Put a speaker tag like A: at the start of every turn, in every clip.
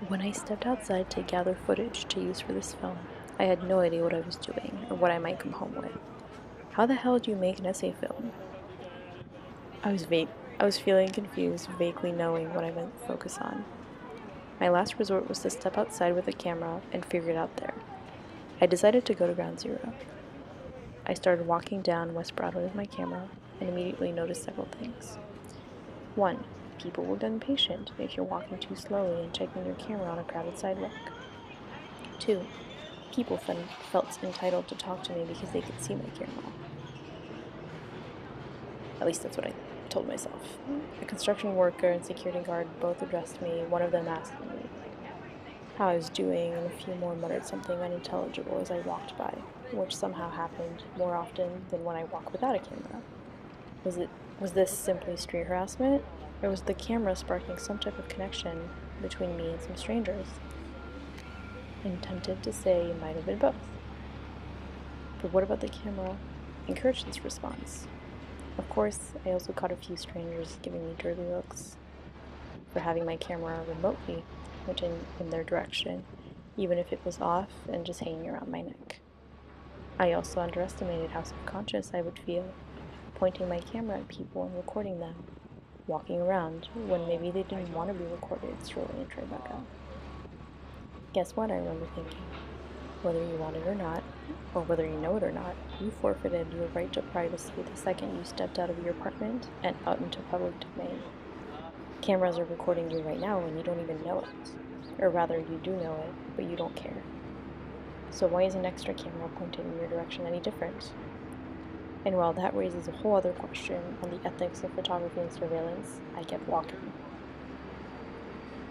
A: When I stepped outside to gather footage to use for this film, I had no idea what I was doing or what I might come home with. How the hell do you make an essay film? I was vague. I was feeling confused, vaguely knowing what I meant to focus on. My last resort was to step outside with a camera and figure it out there. I decided to go to Ground Zero. I started walking down West Broadway with my camera and immediately noticed several things. 1. People will get impatient if you're walking too slowly and checking your camera on a crowded sidewalk. 2. People felt entitled to talk to me because they could see my camera. At least that's what I told myself. A construction worker and security guard both addressed me, one of them asking me how I was doing, and a few more muttered something unintelligible as I walked by, which somehow happened more often than when I walk without a camera. Was this simply street harassment, or was the camera sparking some type of connection between me and some strangers? I'm tempted to say it might have been both. But what about the camera encouraged this response? Of course, I also caught a few strangers giving me dirty looks for having my camera remotely pointing in their direction, even if it was off and just hanging around my neck. I also underestimated how self-conscious I would feel pointing my camera at people and recording them, walking around when maybe they didn't want to be recorded strolling in Tribeca. Guess what? I remember thinking. Whether you want it or not, or whether you know it or not, you forfeited your right to privacy the second you stepped out of your apartment and out into public domain. Cameras are recording you right now and you don't even know it. Or rather, you do know it, but you don't care. So why is an extra camera pointed in your direction any different? And while that raises a whole other question on the ethics of photography and surveillance, I kept walking.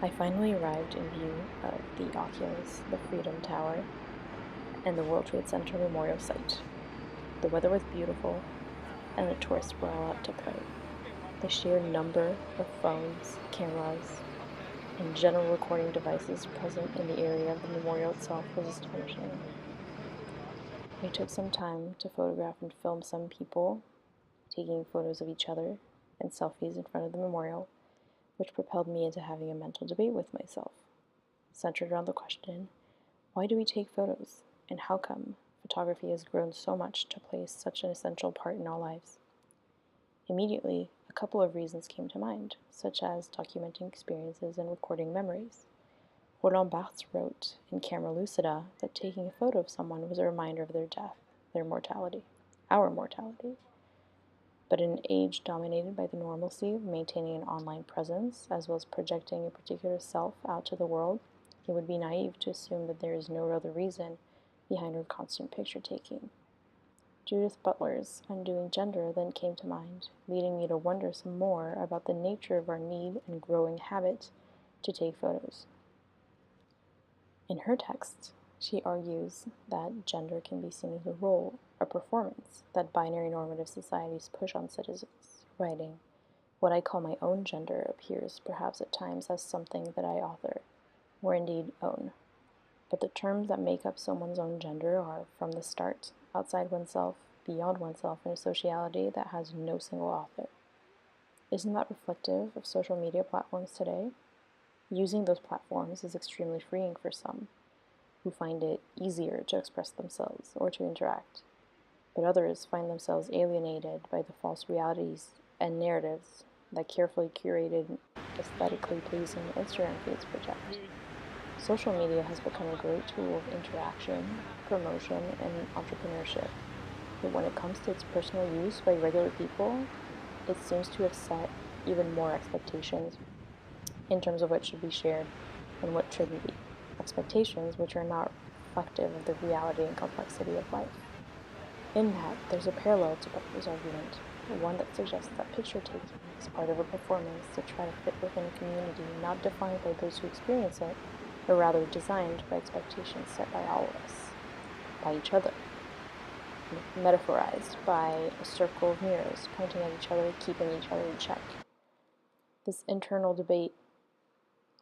A: I finally arrived in view of the Oculus, the Freedom Tower, and the World Trade Center Memorial Site. The weather was beautiful, and the tourists were all out to play. The sheer number of phones, cameras, and general recording devices present in the area of the memorial itself was astonishing. I took some time to photograph and film some people, taking photos of each other and selfies in front of the memorial, which propelled me into having a mental debate with myself, centered around the question, why do we take photos, and how come photography has grown so much to play such an essential part in our lives? Immediately, a couple of reasons came to mind, such as documenting experiences and recording memories. Roland Barthes wrote in Camera Lucida that taking a photo of someone was a reminder of their death, their mortality, our mortality. But in an age dominated by the normalcy of maintaining an online presence, as well as projecting a particular self out to the world, it would be naive to assume that there is no other reason behind our constant picture taking. Judith Butler's Undoing Gender then came to mind, leading me to wonder some more about the nature of our need and growing habit to take photos. In her text, she argues that gender can be seen as a role, a performance that binary normative societies push on citizens, writing, "What I call my own gender appears perhaps at times as something that I author, or indeed own. But the terms that make up someone's own gender are, from the start, outside oneself, beyond oneself in a sociality that has no single author." Isn't that reflective of social media platforms today? Using those platforms is extremely freeing for some, who find it easier to express themselves or to interact, but others find themselves alienated by the false realities and narratives that carefully curated, aesthetically pleasing Instagram feeds project. Social media has become a great tool of interaction, promotion, and entrepreneurship, but when it comes to its personal use by regular people, it seems to have set even more expectations in terms of what should be shared and what shouldn't be. Expectations which are not reflective of the reality and complexity of life. In that, there's a parallel to Butler's argument, one that suggests that picture taking is part of a performance to try to fit within a community not defined by those who experience it, but rather designed by expectations set by all of us, by each other, metaphorized by a circle of mirrors pointing at each other, keeping each other in check. This internal debate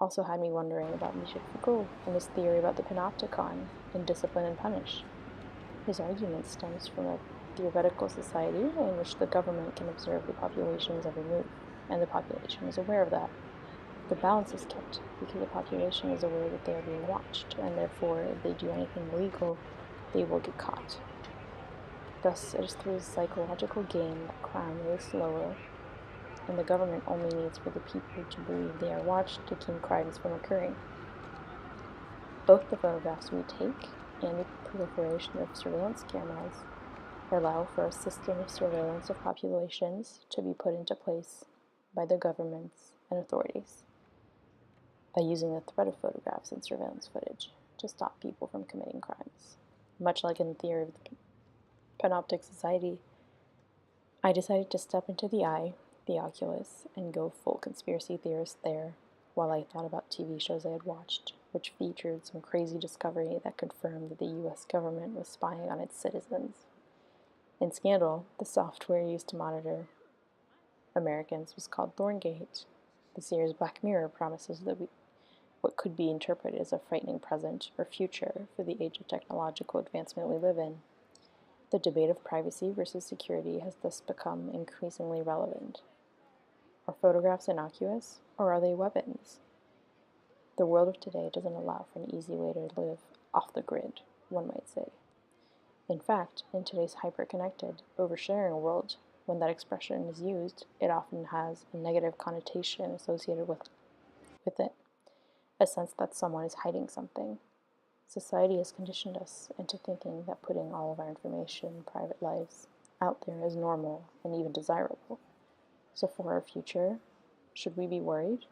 A: also had me wondering about Michel Foucault and his theory about the panopticon in Discipline and Punish. His argument stems from a theoretical society in which the government can observe the population's every move, and the population is aware of that. The balance is kept because the population is aware that they are being watched, and therefore, if they do anything illegal, they will get caught. Thus, it is through this psychological game that crime moves slower, and the government only needs for the people to believe they are watched to keep crimes from occurring. Both the photographs we take and the proliferation of surveillance cameras allow for a system of surveillance of populations to be put into place by the governments and authorities by using the threat of photographs and surveillance footage to stop people from committing crimes. Much like in the theory of the Panoptic Society, I decided to step into the eye, the oculus, and go full conspiracy theorist there while I thought about TV shows I had watched, which featured some crazy discovery that confirmed that the US government was spying on its citizens. In Scandal, the software used to monitor Americans was called Thorngate. The series Black Mirror promises that what could be interpreted as a frightening present or future for the age of technological advancement we live in. The debate of privacy versus security has thus become increasingly relevant. Are photographs innocuous, or are they weapons? The world of today doesn't allow for an easy way to live off the grid, one might say. In fact, in today's hyper-connected, oversharing world, when that expression is used, it often has a negative connotation associated with it, a sense that someone is hiding something. Society has conditioned us into thinking that putting all of our information, private lives, out there is normal and even desirable. So for our future, should we be worried?